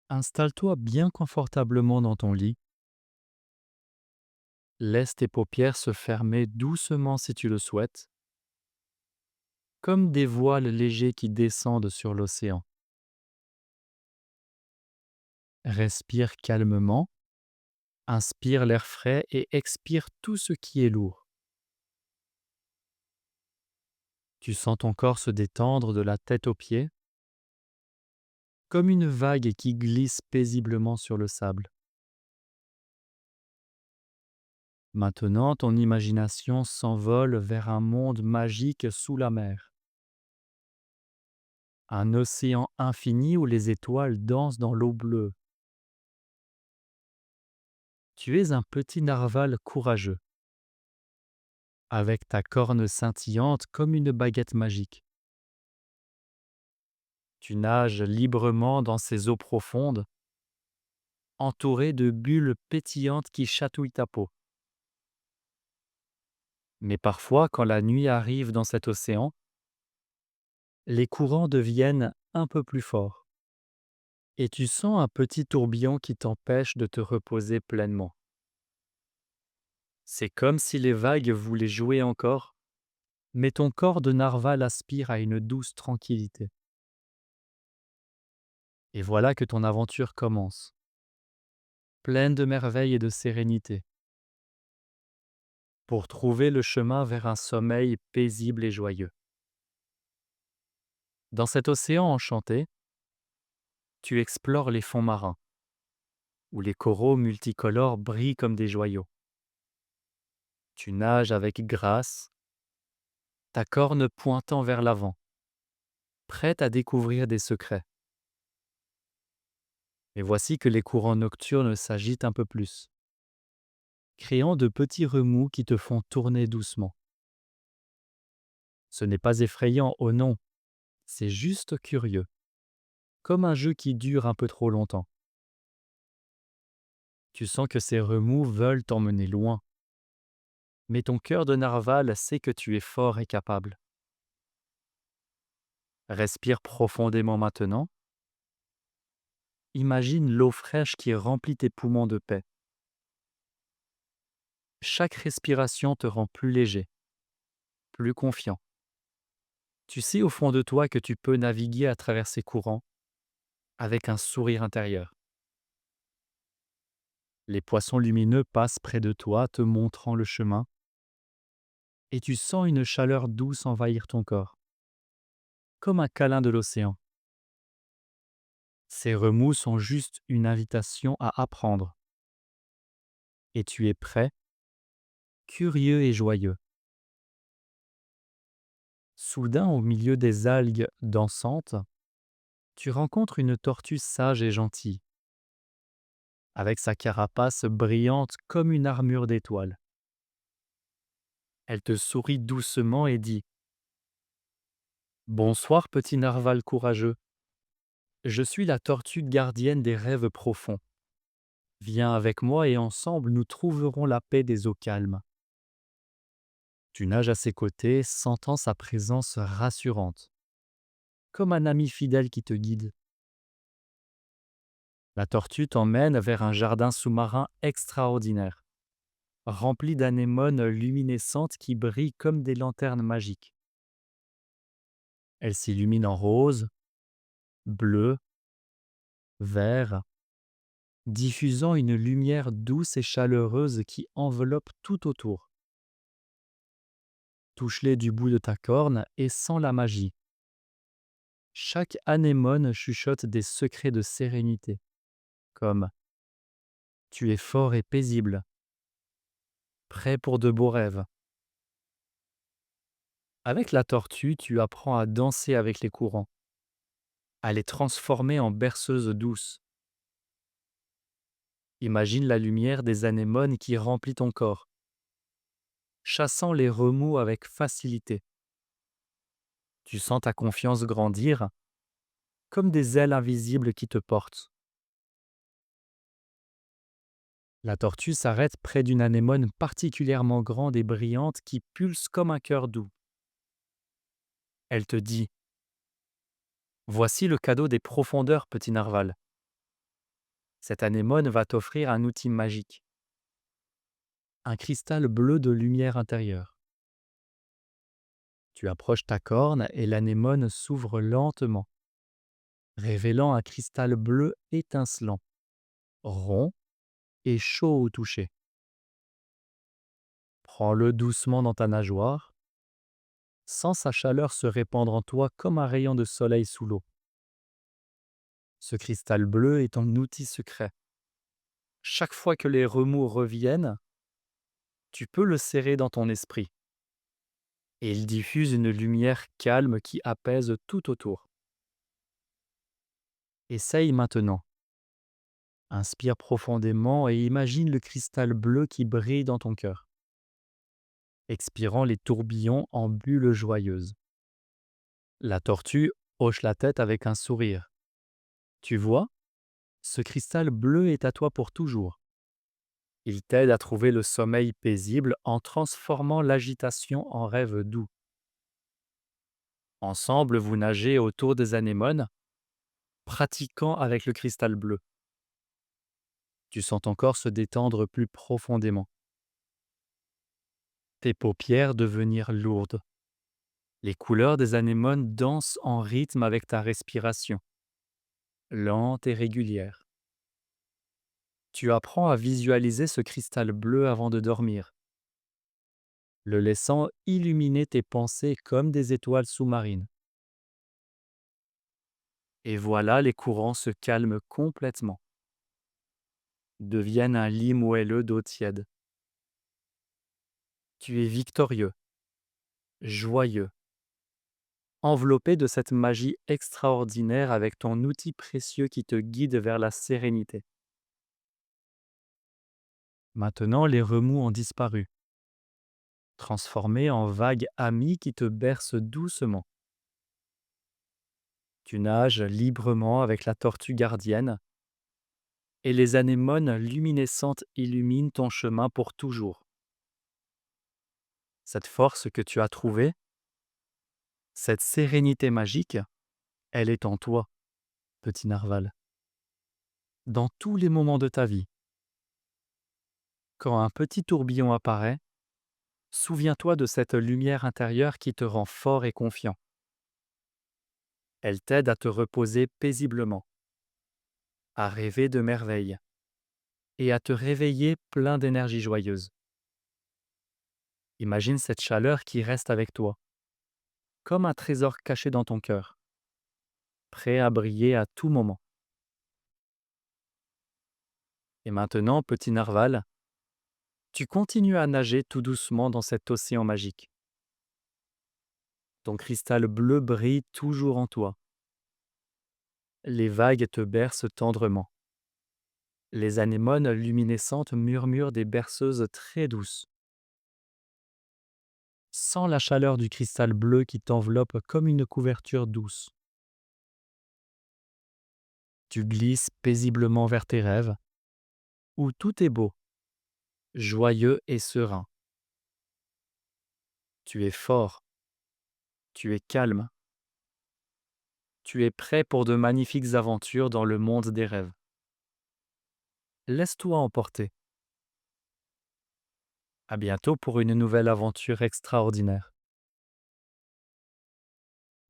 Installe-toi bien confortablement dans ton lit. Laisse tes paupières se fermer doucement si tu le souhaites, comme des voiles légers qui descendent sur l'océan. Respire calmement, inspire l'air frais et expire tout ce qui est lourd. Tu sens ton corps se détendre de la tête aux pieds, comme une vague qui glisse paisiblement sur le sable. Maintenant, ton imagination s'envole vers un monde magique sous la mer. Un océan infini où les étoiles dansent dans l'eau bleue. Tu es un petit narval courageux, avec ta corne scintillante comme une baguette magique. Tu nages librement dans ces eaux profondes, entouré de bulles pétillantes qui chatouillent ta peau. Mais parfois, quand la nuit arrive dans cet océan, les courants deviennent un peu plus forts, et tu sens un petit tourbillon qui t'empêche de te reposer pleinement. C'est comme si les vagues voulaient jouer encore, mais ton corps de narval aspire à une douce tranquillité. Et voilà que ton aventure commence, pleine de merveilles et de sérénité, pour trouver le chemin vers un sommeil paisible et joyeux. Dans cet océan enchanté, tu explores les fonds marins, où les coraux multicolores brillent comme des joyaux. Tu nages avec grâce, ta corne pointant vers l'avant, prête à découvrir des secrets. Et voici que les courants nocturnes s'agitent un peu plus, créant de petits remous qui te font tourner doucement. Ce n'est pas effrayant, oh non, c'est juste curieux, comme un jeu qui dure un peu trop longtemps. Tu sens que ces remous veulent t'emmener loin, mais ton cœur de narval sait que tu es fort et capable. Respire profondément maintenant. Imagine l'eau fraîche qui remplit tes poumons de paix. Chaque respiration te rend plus léger, plus confiant. Tu sais au fond de toi que tu peux naviguer à travers ces courants avec un sourire intérieur. Les poissons lumineux passent près de toi, te montrant le chemin, et tu sens une chaleur douce envahir ton corps, comme un câlin de l'océan. Ces remous sont juste une invitation à apprendre, et tu es prêt, curieux et joyeux. Soudain, au milieu des algues dansantes, tu rencontres une tortue sage et gentille, avec sa carapace brillante comme une armure d'étoiles. Elle te sourit doucement et dit: «Bonsoir, petit narval courageux. Je suis la tortue gardienne des rêves profonds. Viens avec moi et ensemble nous trouverons la paix des eaux calmes.» Tu nages à ses côtés, sentant sa présence rassurante, comme un ami fidèle qui te guide. La tortue t'emmène vers un jardin sous-marin extraordinaire, rempli d'anémones luminescentes qui brillent comme des lanternes magiques. Elles s'illuminent en rose, bleu, vert, diffusant une lumière douce et chaleureuse qui enveloppe tout autour. Touche-les du bout de ta corne et sens la magie. Chaque anémone chuchote des secrets de sérénité, comme: «Tu es fort et paisible, prêt pour de beaux rêves.» Avec la tortue, tu apprends à danser avec les courants, à les transformer en berceuses douces. Imagine la lumière des anémones qui remplit ton corps, chassant les remous avec facilité. Tu sens ta confiance grandir, comme des ailes invisibles qui te portent. La tortue s'arrête près d'une anémone particulièrement grande et brillante qui pulse comme un cœur doux. Elle te dit: «Voici le cadeau des profondeurs, petit narval. Cette anémone va t'offrir un outil magique, un cristal bleu de lumière intérieure. Tu approches ta corne et l'anémone s'ouvre lentement, révélant un cristal bleu étincelant, rond et chaud au toucher. Prends-le doucement dans ta nageoire, sens sa chaleur se répandre en toi comme un rayon de soleil sous l'eau. Ce cristal bleu est ton outil secret. Chaque fois que les remous reviennent, tu peux le serrer dans ton esprit et il diffuse une lumière calme qui apaise tout autour. Essaye maintenant. Inspire profondément et imagine le cristal bleu qui brille dans ton cœur, expirant les tourbillons en bulles joyeuses. La tortue hoche la tête avec un sourire. Tu vois, ce cristal bleu est à toi pour toujours. Il t'aide à trouver le sommeil paisible en transformant l'agitation en rêve doux. Ensemble, vous nagez autour des anémones, pratiquant avec le cristal bleu. Tu sens ton corps se détendre plus profondément, tes paupières devenir lourdes. Les couleurs des anémones dansent en rythme avec ta respiration, lente et régulière. Tu apprends à visualiser ce cristal bleu avant de dormir, le laissant illuminer tes pensées comme des étoiles sous-marines. Et voilà, les courants se calment complètement, deviennent un lit moelleux d'eau tiède. Tu es victorieux, joyeux, enveloppé de cette magie extraordinaire avec ton outil précieux qui te guide vers la sérénité. Maintenant, les remous ont disparu, transformés en vagues amies qui te bercent doucement. Tu nages librement avec la tortue gardienne et les anémones luminescentes illuminent ton chemin pour toujours. Cette force que tu as trouvée, cette sérénité magique, elle est en toi, petit narval, dans tous les moments de ta vie. Quand un petit tourbillon apparaît, souviens-toi de cette lumière intérieure qui te rend fort et confiant. Elle t'aide à te reposer paisiblement, à rêver de merveilles et à te réveiller plein d'énergie joyeuse. Imagine cette chaleur qui reste avec toi, comme un trésor caché dans ton cœur, prêt à briller à tout moment. Et maintenant, petit narval, tu continues à nager tout doucement dans cet océan magique. Ton cristal bleu brille toujours en toi. Les vagues te bercent tendrement. Les anémones luminescentes murmurent des berceuses très douces. Sens la chaleur du cristal bleu qui t'enveloppe comme une couverture douce. Tu glisses paisiblement vers tes rêves, où tout est beau, joyeux et serein. Tu es fort, tu es calme, tu es prêt pour de magnifiques aventures dans le monde des rêves. Laisse-toi emporter. À bientôt pour une nouvelle aventure extraordinaire.